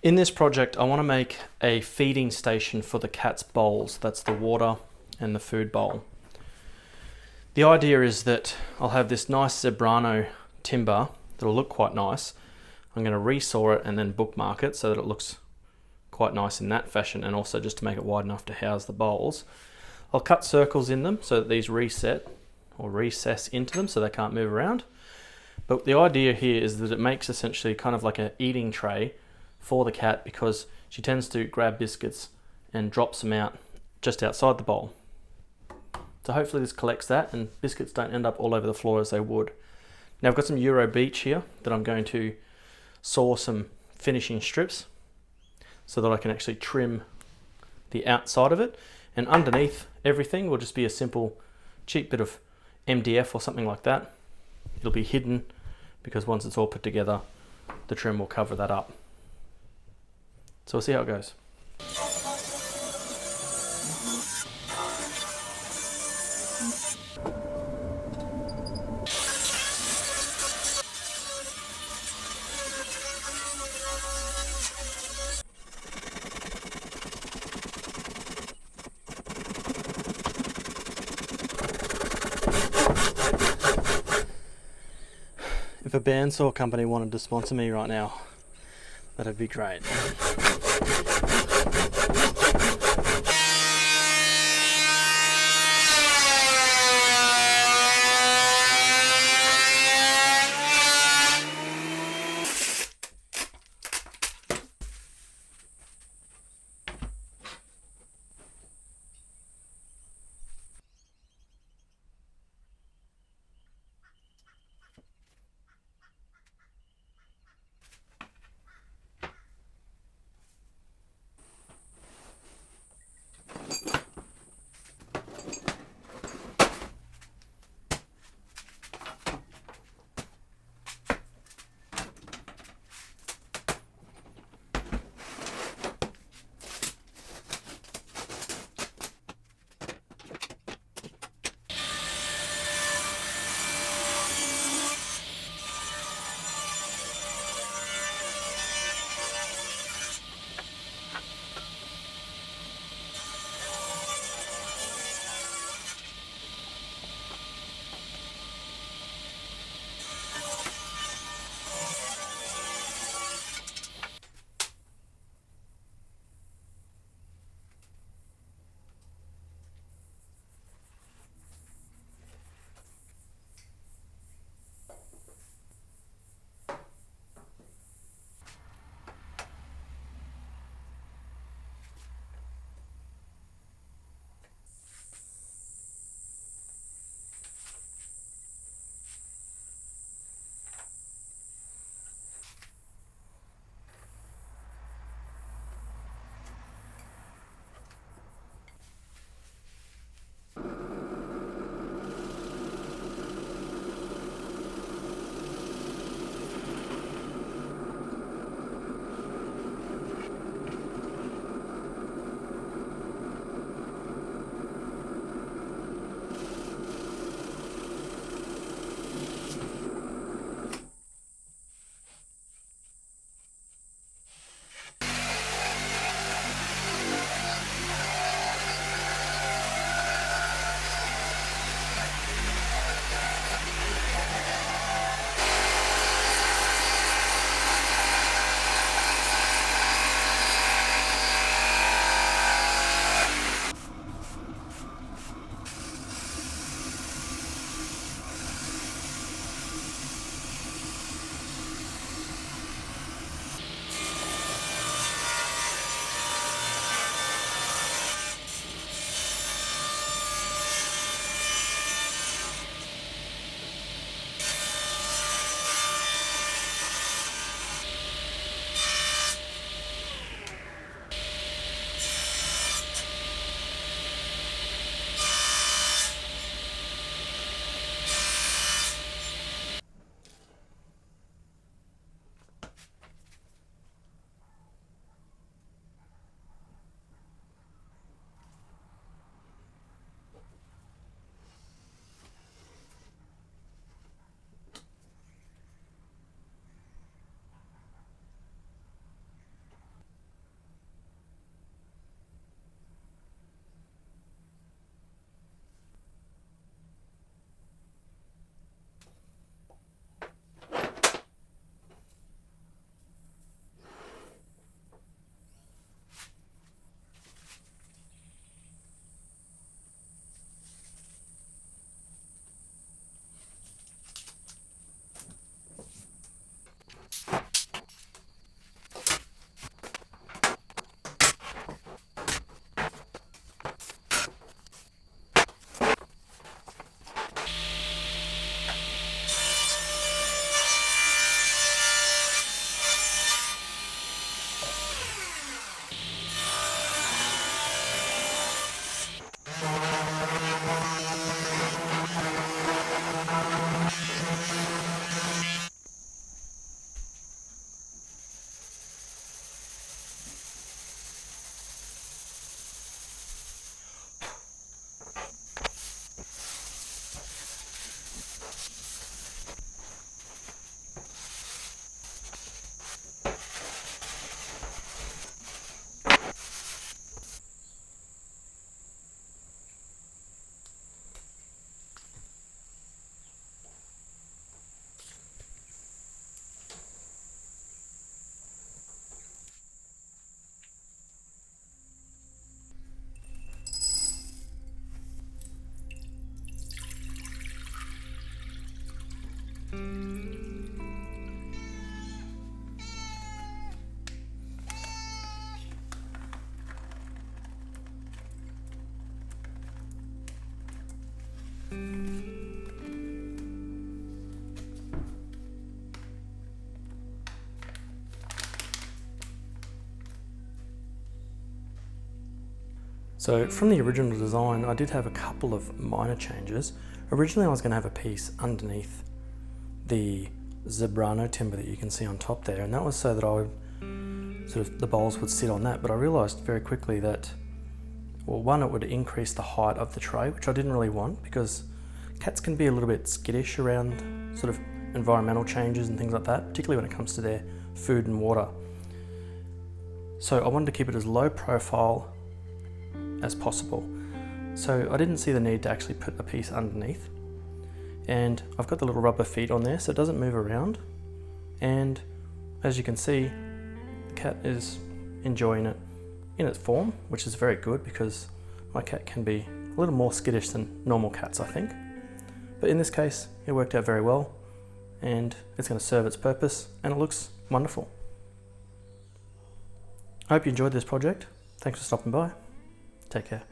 In this project, I want to make a feeding station for the cat's bowls. That's the water and the food bowl. The idea is that I'll have this nice Zebrano timber that'll look quite nice. I'm going to resaw it and then bookmark it so that it looks quite nice in that fashion, and also just to make it wide enough to house the bowls. I'll cut circles in them so that these reset or recess into them so they can't move around. But the idea here is that it makes essentially kind of like an eating tray for the cat, because she tends to grab biscuits and drops them out just outside the bowl. So hopefully this collects that and biscuits don't end up all over the floor as they would. Now I've got some Euro Beach here that I'm going to saw some finishing strips so that I can actually trim the outside of it, and underneath everything will just be a simple cheap bit of MDF or something like that. It'll be hidden because once it's all put together, the trim will cover that up. So we'll see how it goes. If a bandsaw company wanted to sponsor me right now, that'd be great. So from the original design, I did have a couple of minor changes. Originally I was going to have a piece underneath the Zebrano timber that you can see on top there, and that was so that I would the bowls would sit on that, but I realised very quickly that, well, one, it would increase the height of the tray, which I didn't really want, because cats can be a little bit skittish around sort of environmental changes and things like that, particularly when it comes to their food and water. So I wanted to keep it as low profile as possible. So I didn't see the need to actually put a piece underneath. And I've got the little rubber feet on there so it doesn't move around. And as you can see, the cat is enjoying it in its form, which is very good because my cat can be a little more skittish than normal cats, I think. But in this case, it worked out very well, and it's going to serve its purpose, and it looks wonderful. I hope you enjoyed this project. Thanks for stopping by. Take care.